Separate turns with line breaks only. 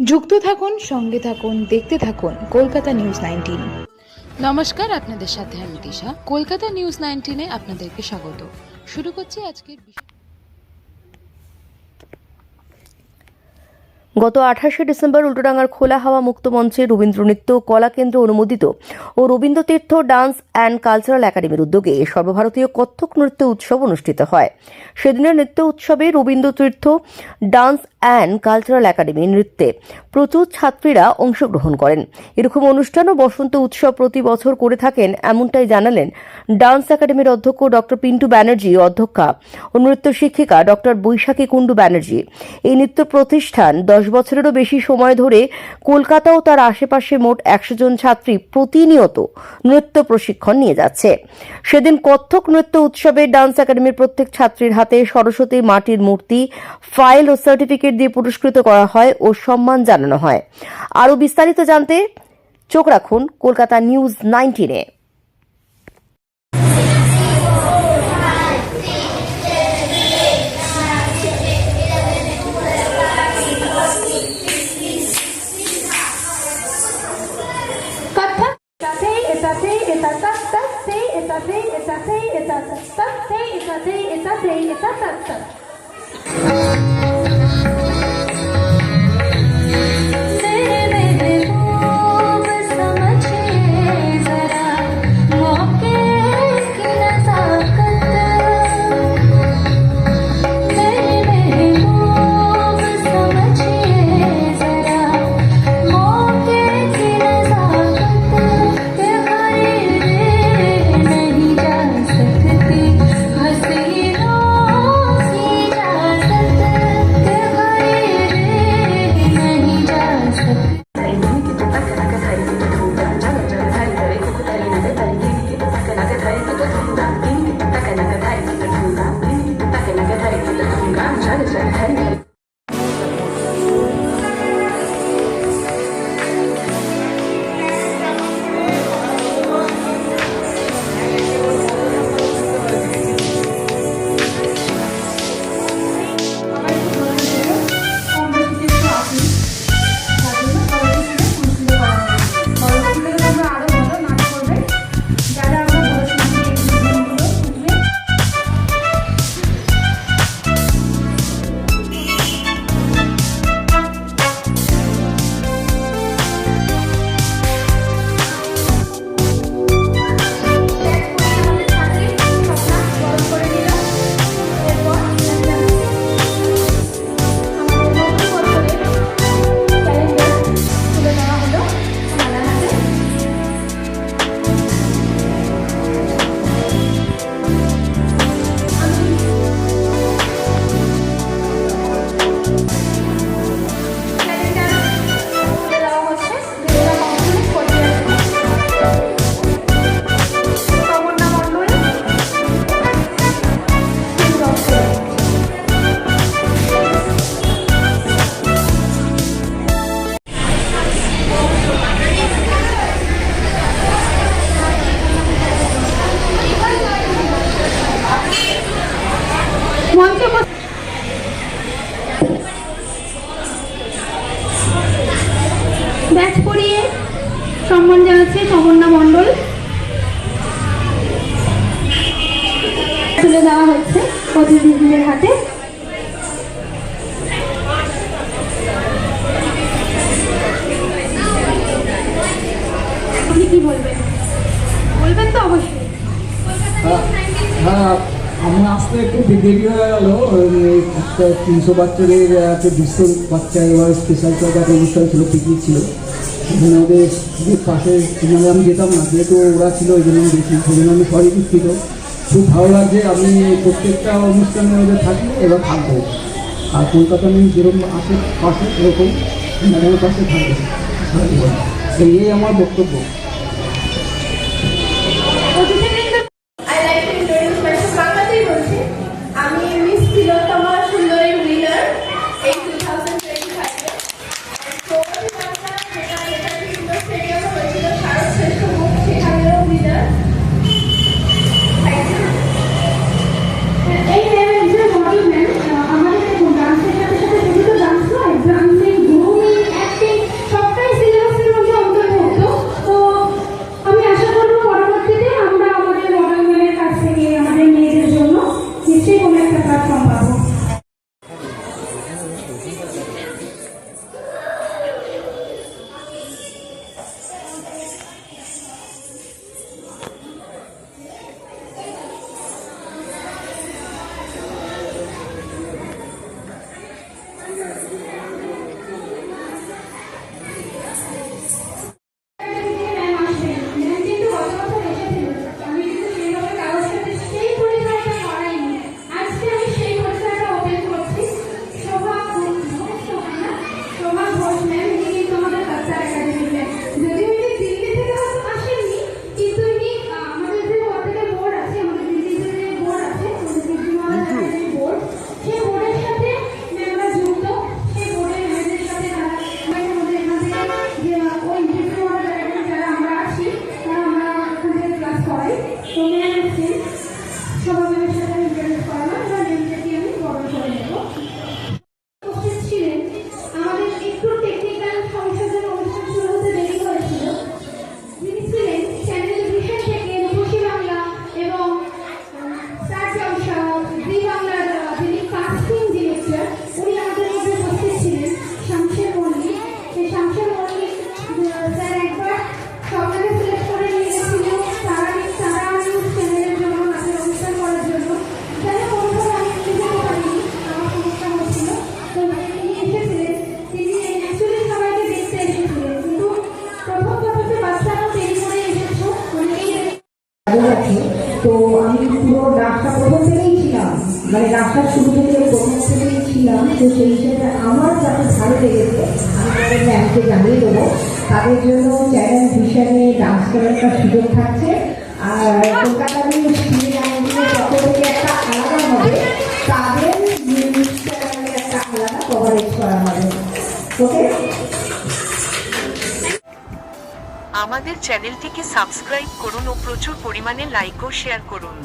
যুক্ত থাকুন, সঙ্গে থাকুন, দেখতে থাকুন কলকাতা নিউজ 19।
নমস্কার, আপনাদের সাথে আমি দিশা। কলকাতা নিউজ 19-এ আপনাদেরকে স্বাগত। শুরু করছি আজকের বিষয়।
গত 28শে ডিসেম্বর উল্টোডাঙ্গার খোলা হাওয়া মুক্ত মঞ্চে রবীন্দ্রনৃত্য কলাকেন্দ্র অনুমোদিত ও রবীন্দ্রতীর্থ ডান্স অ্যান্ড কালচারাল একাডেমির উদ্যোগে সর্বভারতীয় কত্থক নৃত্য উৎসব অনুষ্ঠিত হয়। সেদিনের নৃত্য উৎসবে রবীন্দ্রতীর্থ ডান্স অ্যান্ড কালচারাল একাডেমি নৃত্যে প্রচুর ছাত্রীরা অংশগ্রহণ করেন। এরকম অনুষ্ঠান ও বসন্ত উৎসব প্রতি বছর করে থাকেন, এমনটাই জানালেন ডান্স একাডেমির অধ্যক্ষ ডক্টর পিন্টু ব্যানার্জি, অধ্যক্ষা ও নৃত্য শিক্ষিকা ডক্টর বৈশাখী কুণ্ডু ব্যানার্জি। এই নৃত্য প্রতিষ্ঠান 10 বছরেরও বেশি সময় ধরে কলকাতা ও তার আশেপাশে মোট 100 জন ছাত্রী প্রতিনিয়ত নৃত্য প্রশিক্ষণ নিয়ে যাচ্ছে। সেদিন কত্থক নৃত্য উৎসবে ডান্স একাডেমির প্রত্যেক ছাত্রীর হাতে সরস্বতী মাটির মূর্তি, ফাইল ও সার্টিফিকেট দিয়ে পুরস্কৃত করা হয় ও সম্মান জানানো হয়। আরও বিস্তারিত জানতে চোখ রাখুন কলকাতা নিউজ 19-এ।
ব্যাচ পরিয়ে সম্মান জানাচ্ছে সমন্বা মণ্ডল, তুলে দেওয়া হচ্ছে অতিথিদের হাতে। আপনি কি বলবেন? বলবেন তো অবশ্যই।
হ্যাঁ, আমার আসতে একটু দেরি হয়ে গেল। 300 বাচ্চাদের একটা বিশ্ব বাচ্চা এবার স্পেশাল একটা অনুষ্ঠান ছিল, পিকনিক ছিল। এখানে ওদের পাশে আমি যেতাম না, যেহেতু ওরা ছিল ওই জন্য আমি দেখি, সেই জন্য আমি সবাই দুঃখিত। খুব ভালো লাগছে, আমি প্রত্যেকটা অনুষ্ঠানে ওদের থাকি, এবার থাকবো। আর কলকাতা নিয়ে যেরকম আছে পাশে এরকম ম্যাডামের পাশে থাকবে, এই আমার বক্তব্য।
আমি মিস তিলোত্তমা সুন্দরী উইনার এই 2025 আমাদের ডান্সের সাথে সাথে যেহেতু ডান্স হয়, ডান্সিং গ্রুমিং
আছে। তো আমি পুরো রাস্তা প্রথম থেকেই ছিলাম, মানে রাস্তার শুরু থেকে প্রথম থেকেই ছিলাম। তো সেই হিসেবে আমার যাতে ভালো লেগেছে আমি তাদের ম্যামকে জানিয়ে দেবো। তাদের জন্য চ্যানেল হিসাবে ডান্স করার একটা সুযোগ থাকছে। আর কলকাতা নিউজ টিভি পক্ষ থেকে একটা আলাদা হবে, তাদের নিউজ চ্যানেলে একটা আলাদা কভারেজ করা হবে। ওকে,
আমাদের চ্যানেলটিকে সাবস্ক্রাইব করুন ও প্রচুর পরিমাণে লাইক ও শেয়ার করুন।